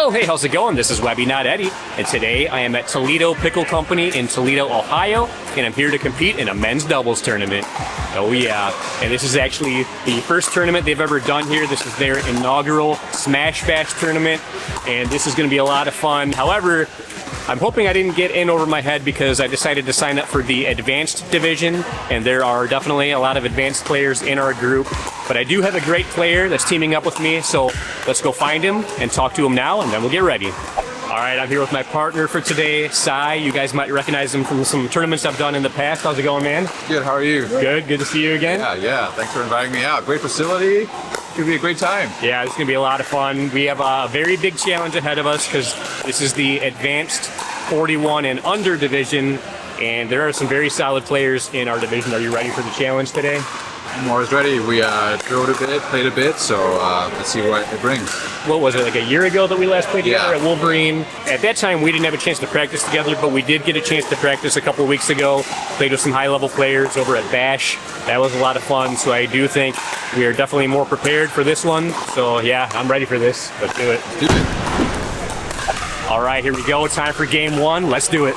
Yo, hey, how's it going? This is Webby, not Eddie, and today I am at Toledo Pickle Company in Toledo, Ohio, and I'm here to compete in a men's doubles tournament. Oh yeah, and this is actually the first tournament they've ever done here. This is their inaugural Smash Bash tournament, and this is going to be a lot of fun. However, I'm hoping I didn't get in over my head because I decided to sign up for the advanced division, and there are definitely a lot of advanced players in our group. But I do have a great player that's teaming up with me, so let's go find him and talk to him now, and then we'll get ready. All right, I'm here with my partner for today, Sai. You guys might recognize him from some tournaments I've done in the past. How's it going, man? Good, how are you? Good to see you again. Yeah, thanks for inviting me out. Great facility. Should be a great time. Yeah, it's gonna be a lot of fun. We have a very big challenge ahead of us because this is the advanced 41 and under division, and there are some very solid players in our division. Are you ready for the challenge today? I'm always ready. We drove a bit, played a bit, so let's see what it brings. What was it, like a year ago that we last played together Yeah. at Wolverine? At that time, we didn't have a chance to practice together, but we did get a chance to practice a couple of weeks ago. Played with some high-level players over at Bash. That was a lot of fun, so I do think we are definitely more prepared for this one. So yeah, I'm ready for this. Let's do it. Let's do it. All right, here we go. Time for game one. Let's do it.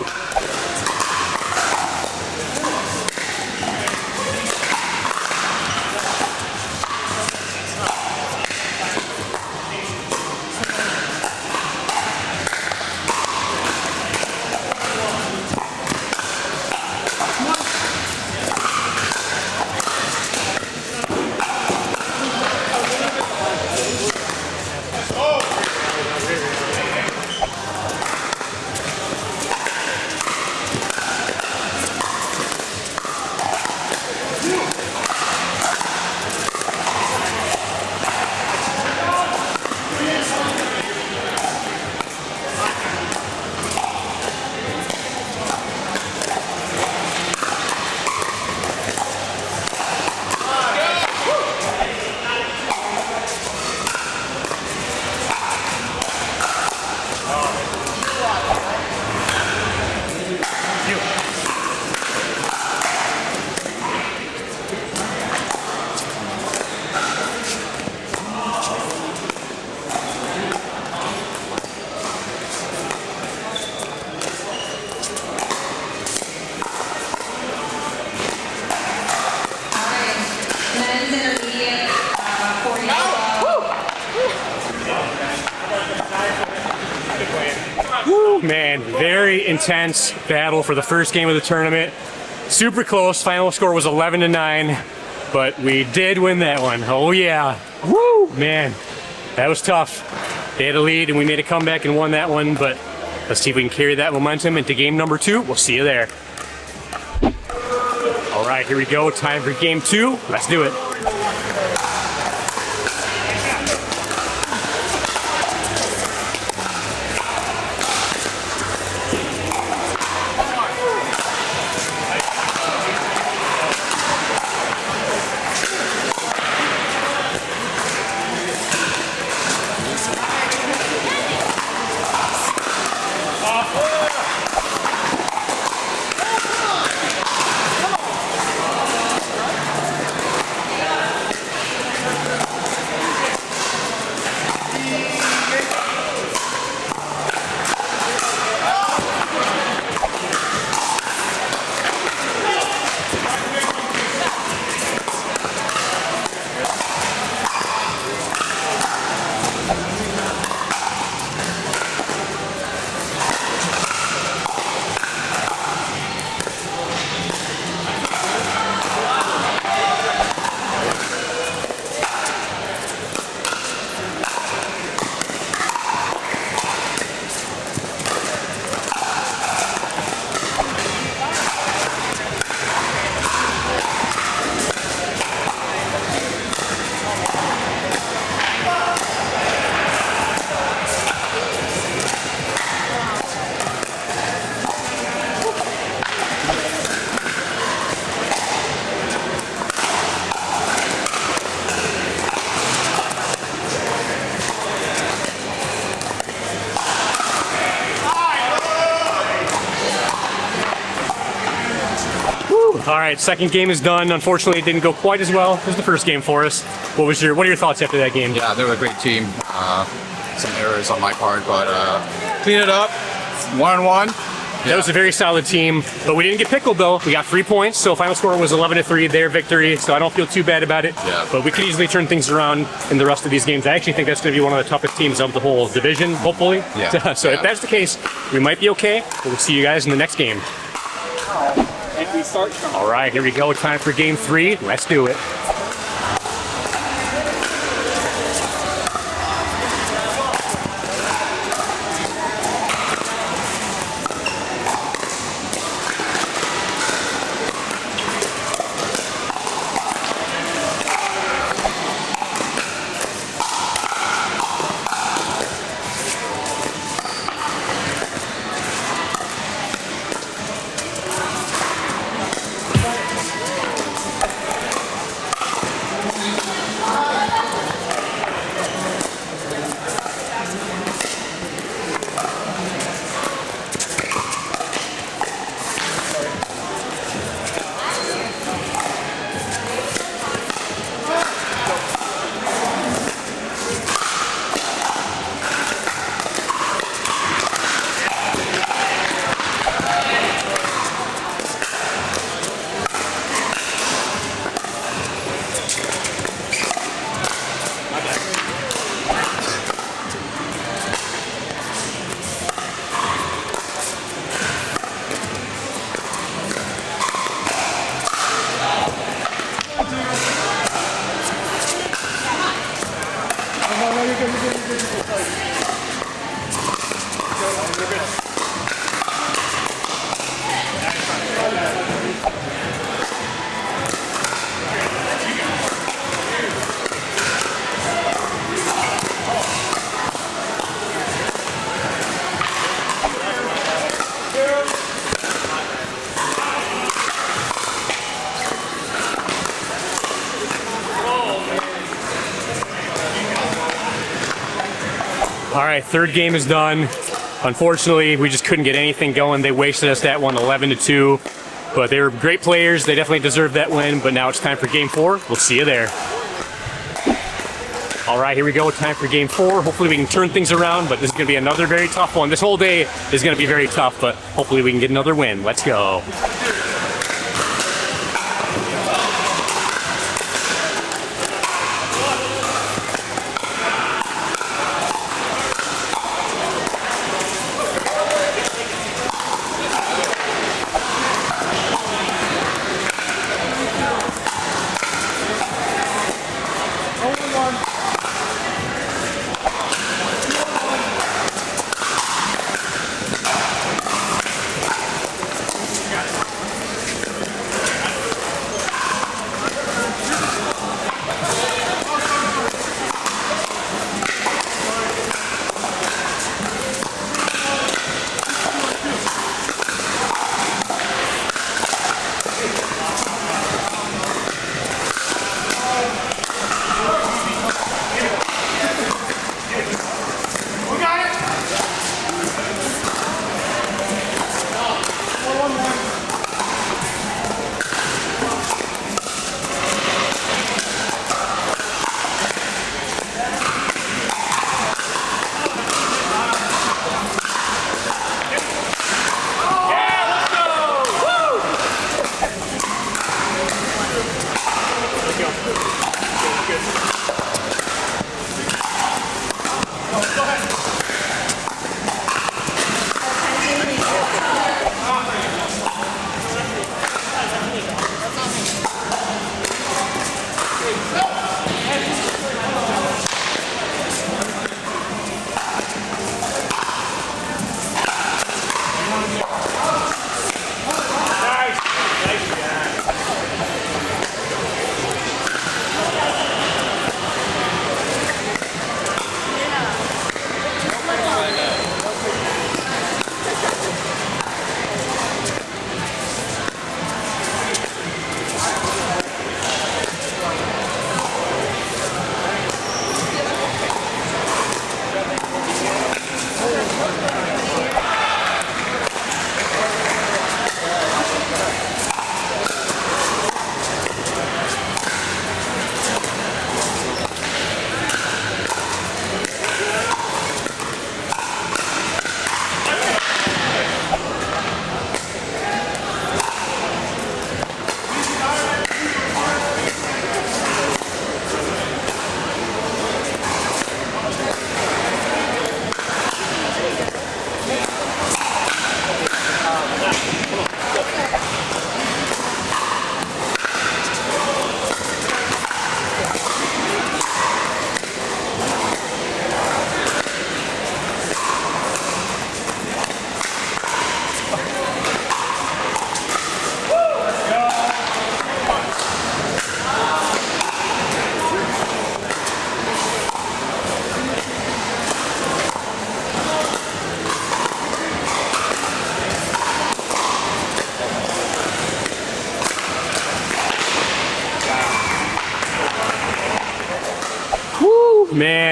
Man, very intense battle for the first game of the tournament. Super close. Final score was 11-9, but we did win that one. Oh yeah. Woo! Man, that was tough. They had a lead and we made a comeback and won that one, but let's see if we can carry that momentum into game number 2. We'll see you there. All right, here we go. Time for game 2. Let's do it. All right, second game is done. Unfortunately, it didn't go quite as well as the first game for us. What are your thoughts after that game? Yeah, they're a great team. some errors on my part, but clean it up. 1-1. That was a very solid team, but we didn't get pickled though. We got 3 points, so final score was 11-3, their victory, so I don't feel too bad about it. Yeah. But we could easily turn things around in the rest of these games. I actually think that's going to be one of the toughest teams of the whole division, hopefully. Yeah. So if that's the case, we might be okay. We'll see you guys in the next game. All right, here we go. Time for game 3. Let's do it. All right, third game is done. Unfortunately, we just couldn't get anything going. They wasted us that one 11-2, but they were great players. They definitely deserved that win, but now it's time for game 4. We'll see you there. All right, here we go. Time for game 4. Hopefully we can turn things around, but this is going to be another very tough one. This whole day is going to be very tough, but hopefully we can get another win. Let's go.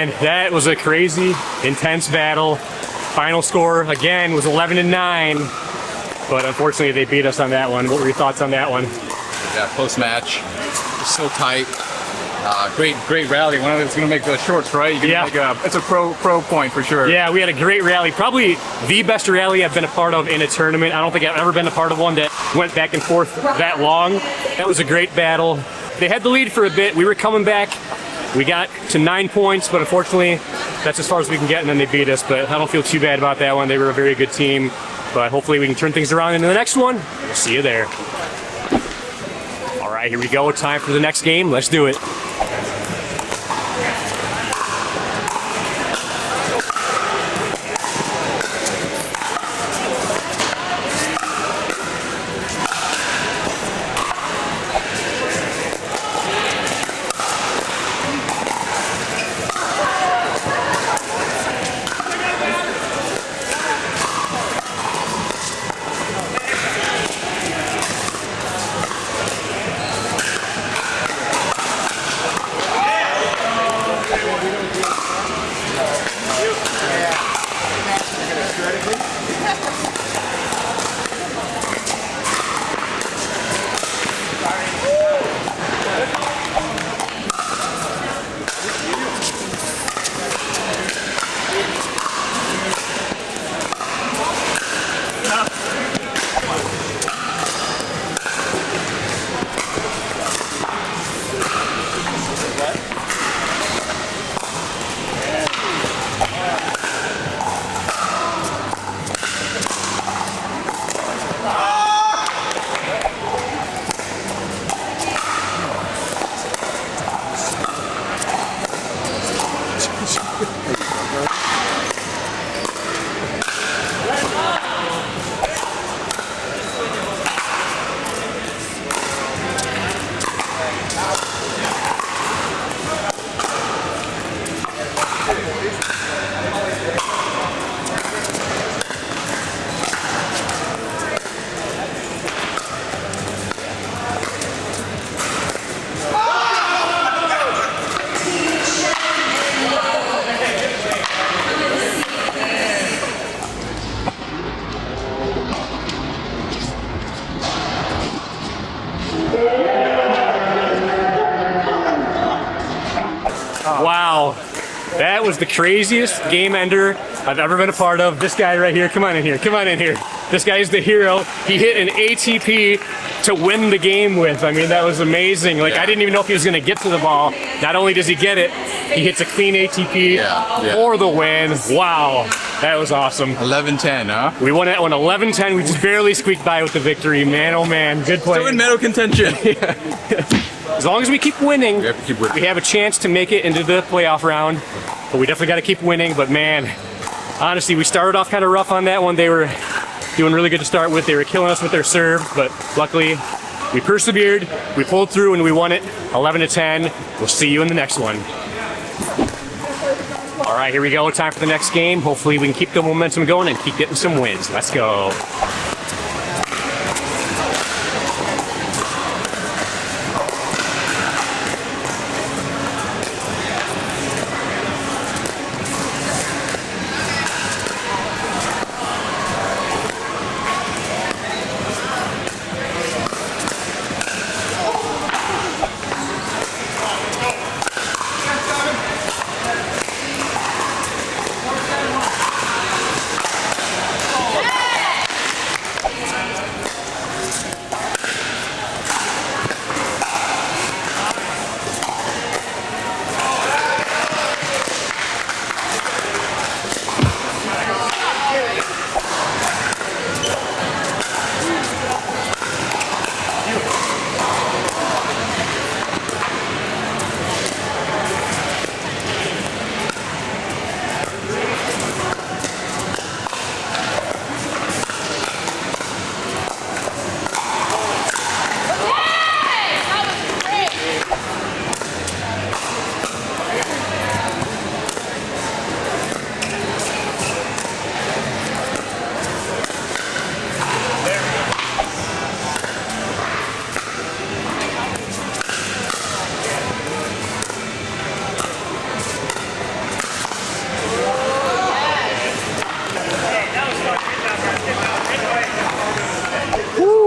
man, that was a crazy, intense battle. Final score, again, was 11-9. But unfortunately, they beat us on that one. What were your thoughts on that one? Yeah, close match. It's so tight. Great rally. One of them's gonna make the shorts, right? It's a pro point for sure. Yeah, we had a great rally. Probably the best rally I've been a part of in a tournament. I don't think I've ever been a part of one that went back and forth that long. That was a great battle. They had the lead for a bit. We were coming back. We got to 9 points, but unfortunately, that's as far as we can get, and then they beat us. But I don't feel too bad about that one. They were a very good team. But hopefully we can turn things around in the next one. We'll see you there. All right, here we go. Time for the next game. Let's do it. Wow, that was the craziest game ender I've ever been a part of. This guy right here, come on in here, come on in here. This guy is the hero. He hit an ATP to win the game with. I mean, that was amazing. Like, I didn't even know if he was gonna get to the ball. Not only does he get it, he hits a clean ATP for the win. Wow, that was awesome. 11-10, huh? We won that one 11-10. We just barely squeaked by with the victory. Man, oh man, good play. Still in medal contention. As long as we keep winning, We have to keep winning. we have a chance to make it into the playoff round. But we definitely got to keep winning. But man, honestly, we started off kind of rough on that one. They were doing really good to start with. They were killing us with their serve, but luckily we persevered, we pulled through, and we won it 11-10. We'll see you in the next one. All right, here we go. Time for the next game. Hopefully we can keep the momentum going and keep getting some wins. Let's go.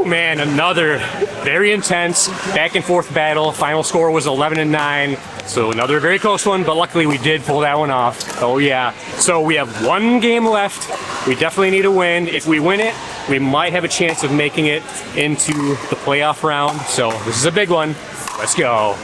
Woo, man, another very intense back and forth battle. Final score was 11-9. So another very close one, but luckily we did pull that one off. Oh yeah. So we have one game left. We definitely need a win. If we win it, we might have a chance of making it into the playoff round. So this is a big one. Let's go.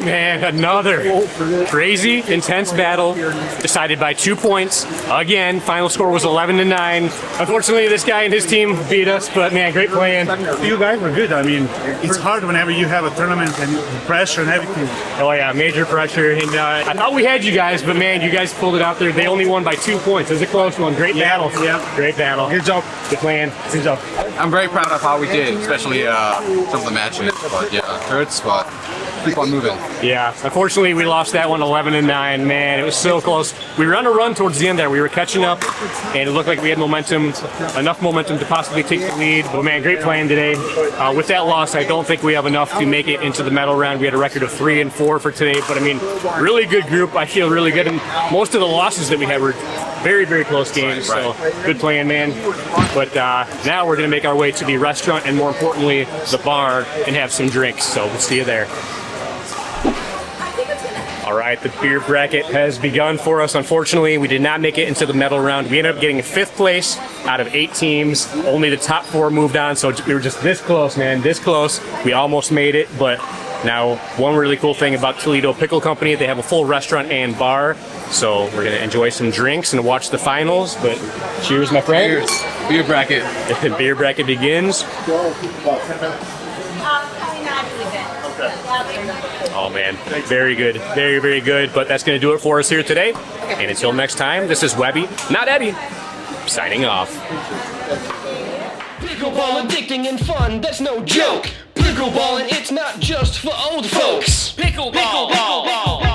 Man, another crazy, intense battle decided by 2 points. Again, final score was 11-9. Unfortunately, this guy and his team beat us, but man, great playing. You guys were good. I mean, it's hard whenever you have a tournament and pressure and everything. Oh yeah, major pressure. And I thought we had you guys, but man, you guys pulled it out there. They only won by 2 points. It was a close one. Great battle. Yeah. Great battle. Good job. Good plan. Good job. I'm very proud of how we did, especially some of the matches. But yeah, it hurts, but keep on moving. Yeah, unfortunately we lost that one 11-9. Man, it was so close. We were on a run towards the end there. We were catching up, and it looked like we had momentum, enough momentum to possibly take the lead. But man, great playing today. With that loss, I don't think we have enough to make it into the medal round. We had a record of 3-4 for today, but I mean, really good group. I feel really good, and most of the losses that we had were very, very close games. So good playing, man. But now we're gonna make our way to the restaurant and, more importantly, the bar and have some drinks. So we'll see you there. All right, the beer bracket has begun for us. Unfortunately, we did not make it into the medal round. We ended up getting 5th place out of 8 teams. Only the top 4 moved on, so we were just this close, man, this close. We almost made it, but now one really cool thing about Toledo Pickle Company, they have a full restaurant and bar, so we're gonna enjoy some drinks and watch the finals. But cheers, my friend. Cheers. Beer bracket. The beer bracket begins. Oh man, very good, very, very good. But that's going to do it for us here today. And until next time, this is Webby, not Eddie, signing off. Pickleball addicting and fun, that's no joke. Pickleballing, it's not just for old folks. Pickleball.